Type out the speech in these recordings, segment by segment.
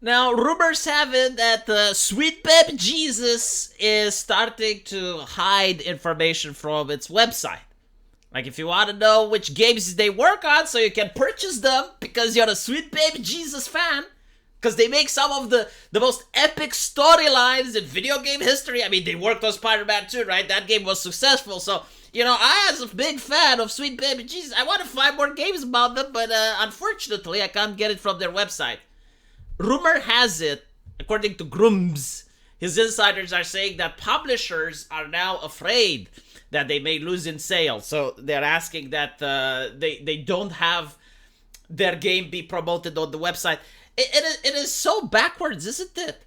Now, rumors have it that Sweet Baby Jesus is starting to hide information from its website. Like, if you want to know which games they work on so you can purchase them because you're a Sweet Baby Jesus fan, because they make some of the most epic storylines in video game history. I mean, they worked on Spider-Man 2, right? That game was successful, so, I, as a big fan of Sweet Baby Jesus, I want to find more games about them, but unfortunately, I can't get it from their website. Rumor has it, according to Grooms, his insiders are saying that publishers are now afraid that they may lose in sales. So they're asking that they don't have their game be promoted on the website. It is so backwards, isn't it?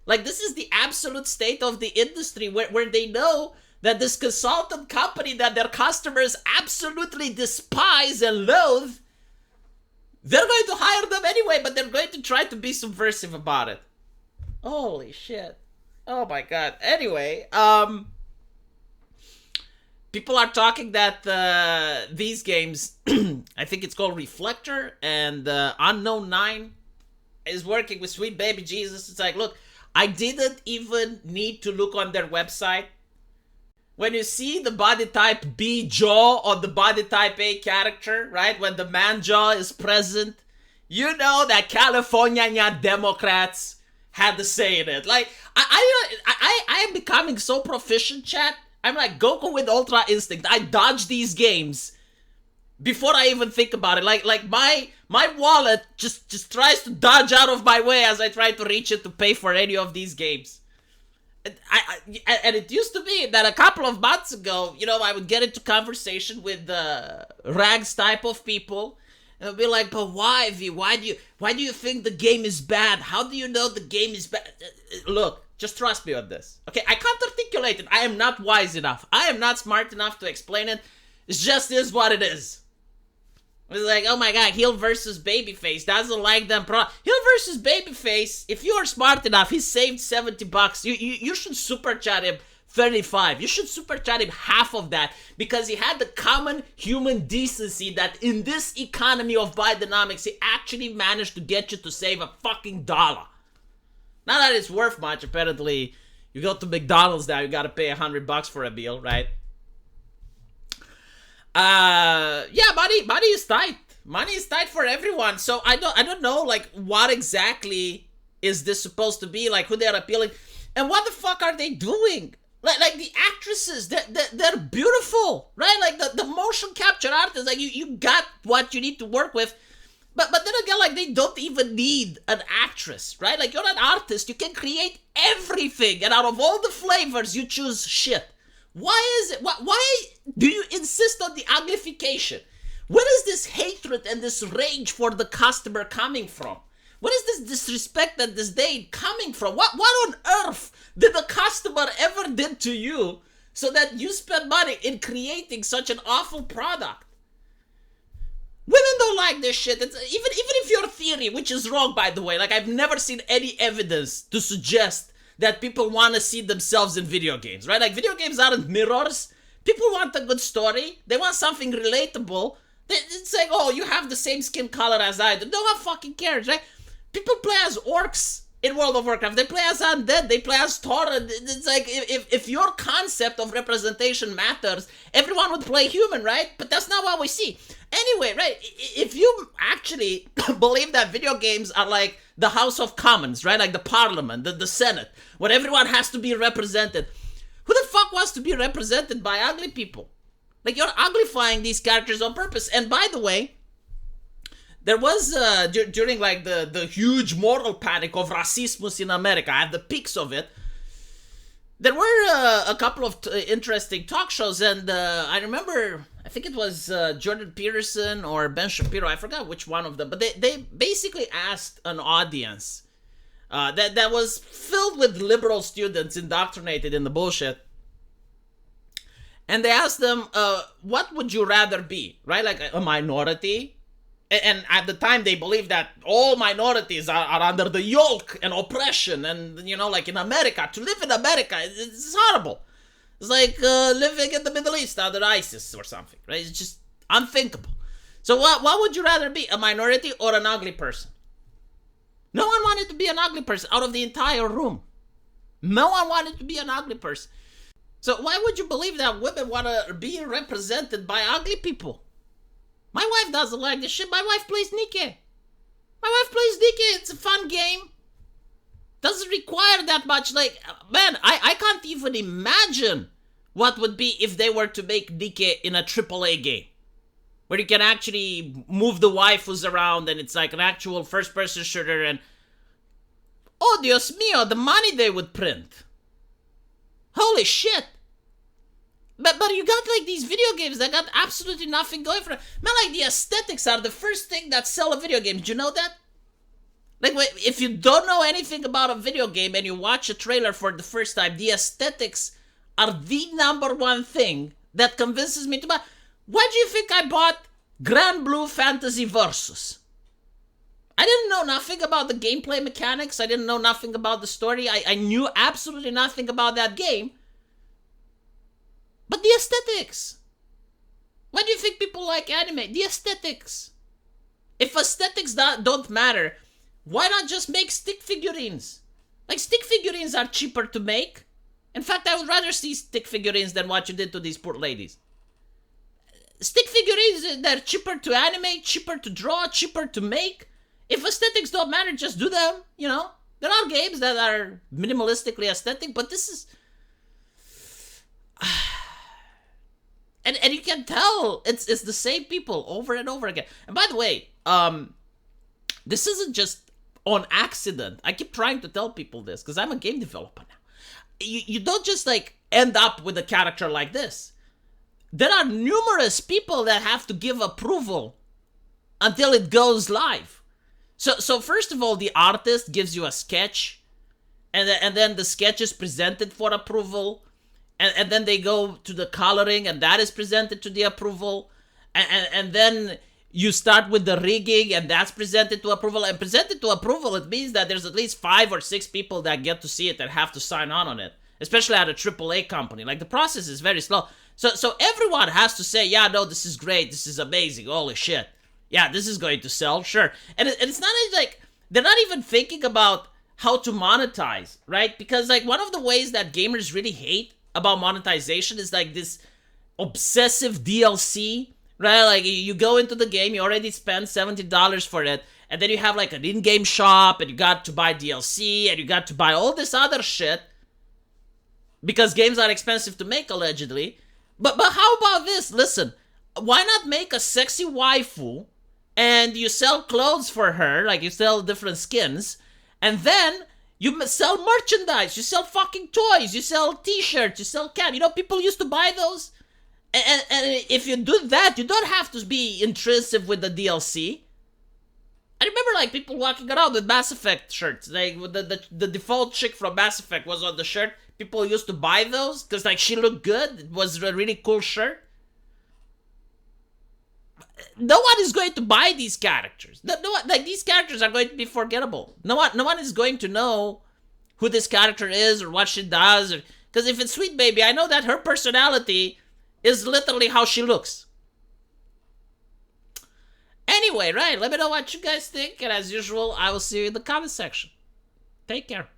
Like, this is the absolute state of the industry where they know that this consultant company that their customers absolutely despise and loathe, they're going to hire them anyway, but they're going to try to be subversive about it. Holy shit. Oh my god. Anyway, people are talking that these games, I think it's called Reflector, and Unknown 9 is working with Sweet Baby Jesus. It's like, look, I didn't even need to look on their website. When you see the body type B jaw on the body type A character, right? When the man jaw is present, you know that California Democrats had to say in it. Like, I am becoming so proficient, chat. I'm like Goku with Ultra Instinct. I dodge these games before I even think about it. Like my wallet just tries to dodge out of my way as I try to reach it to pay for any of these games. And it used to be that a couple of months ago, I would get into conversation with rags type of people, and I'd be like, "But why, V? Why do you think the game is bad? How do you know the game is bad?" Look, just trust me on this, okay? I can't articulate it. I am not wise enough. I am not smart enough to explain it. It just is what it is. It's like, oh my god, heel versus babyface doesn't like them. Heel versus babyface, if you are smart enough, he saved $70. You should super chat him 35. You should super chat him half of that, because he had the common human decency that in this economy of Bidenomics, he actually managed to get you to save a fucking dollar. Not that it's worth much. Apparently, you go to McDonald's now, you gotta pay $100 for a meal, right? Yeah, money is tight. Money is tight for everyone. So I don't know, like, what exactly is this supposed to be? Like, who they're appealing, and what the fuck are they doing? Like the actresses, they're beautiful, right? Like the motion capture artists, like you got what you need to work with. But then again, like, they don't even need an actress, right? Like, you're an artist, you can create everything, and out of all the flavors, you choose shit. Why is it? Why do you insist on the uglification? Where is this hatred and this rage for the customer coming from? Where is this disrespect and disdain coming from? What on earth did the customer ever did to you so that you spend money in creating such an awful product? Women don't like this shit. Even if your theory, which is wrong, by the way, like, I've never seen any evidence to suggest that people want to see themselves in video games, right? Like, video games aren't mirrors. People want a good story. They want something relatable. It's like, oh, you have the same skin color as I do. No one fucking cares, right? People play as orcs in World of Warcraft. They play as undead. They play as Tauren. It's like, if your concept of representation matters, everyone would play human, right? But that's not what we see. Anyway, right, if you actually believe that video games are like the House of Commons, right, like the Parliament, the Senate, where everyone has to be represented, who the fuck wants to be represented by ugly people? Like, you're uglifying these characters on purpose. And by the way, there was, during like the huge moral panic of racismus in America, I have the peaks of it, there were a couple of interesting talk shows, and I remember, I think it was Jordan Peterson or Ben Shapiro, I forgot which one of them, but they basically asked an audience that was filled with liberal students indoctrinated in the bullshit, and they asked them, what would you rather be, right? Like a minority? And at the time, they believed that all minorities are under the yoke and oppression. And, like in America, to live in America, it's horrible. It's like living in the Middle East under ISIS or something, right? It's just unthinkable. So what would you rather be, a minority or an ugly person? No one wanted to be an ugly person out of the entire room. No one wanted to be an ugly person. So why would you believe that women want to be represented by ugly people? My wife doesn't like this shit. My wife plays Nike. My wife plays Nike. It's a fun game. Doesn't require that much. Like, man, I can't even imagine what would be if they were to make Nike in a AAA game. Where you can actually move the waifus around and it's like an actual first-person shooter and... Oh, Dios mío, the money they would print. Holy shit. But you got like these video games that got absolutely nothing going for them. Man, like the aesthetics are the first thing that sell a video game. Did you know that? Like, if you don't know anything about a video game and you watch a trailer for the first time, the aesthetics are the number one thing that convinces me to buy. Why do you think I bought Grand Blue Fantasy Versus? I didn't know nothing about the gameplay mechanics. I didn't know nothing about the story. I knew absolutely nothing about that game. But the aesthetics. Why do you think people like anime? The aesthetics. If aesthetics don't matter, why not just make stick figurines? Like, stick figurines are cheaper to make. In fact, I would rather see stick figurines than what you did to these poor ladies. Stick figurines, they're cheaper to animate, cheaper to draw, cheaper to make. If aesthetics don't matter, just do them, you know? There are games that are minimalistically aesthetic, but this is... And you can tell it's the same people over and over again. And by the way, this isn't just on accident. I keep trying to tell people this because I'm a game developer now. You don't just like end up with a character like this. There are numerous people that have to give approval until it goes live. So first of all, the artist gives you a sketch, and then the sketch is presented for approval. And then they go to the coloring, and that is presented to the approval. And then you start with the rigging, and that's presented to approval. And presented to approval, it means that there's at least 5 or 6 people that get to see it that have to sign on it. Especially at a AAA company. Like, the process is very slow. So everyone has to say, yeah, no, this is great. This is amazing. Holy shit. Yeah, this is going to sell. Sure. And it's not like... They're not even thinking about how to monetize, right? Because, like, one of the ways that gamers really hate about monetization is like this obsessive DLC, right? Like, you go into the game, you already spend $70 for it, and then you have like an in-game shop, and you got to buy DLC, and you got to buy all this other shit because games are expensive to make, allegedly. But how about this? Listen, why not make a sexy waifu and you sell clothes for her, like you sell different skins, and then you sell merchandise, you sell fucking toys, you sell t-shirts, you sell cans. You know, people used to buy those. And if you do that, you don't have to be intrusive with the DLC. I remember, like, people walking around with Mass Effect shirts. Like, the default chick from Mass Effect was on the shirt. People used to buy those because, like, she looked good. It was a really cool shirt. No one is going to buy these characters. No one, like, these characters are going to be forgettable. No one is going to know who this character is or what she does. Because if it's Sweet Baby, I know that her personality is literally how she looks. Anyway, right, let me know what you guys think. And as usual, I will see you in the comment section. Take care.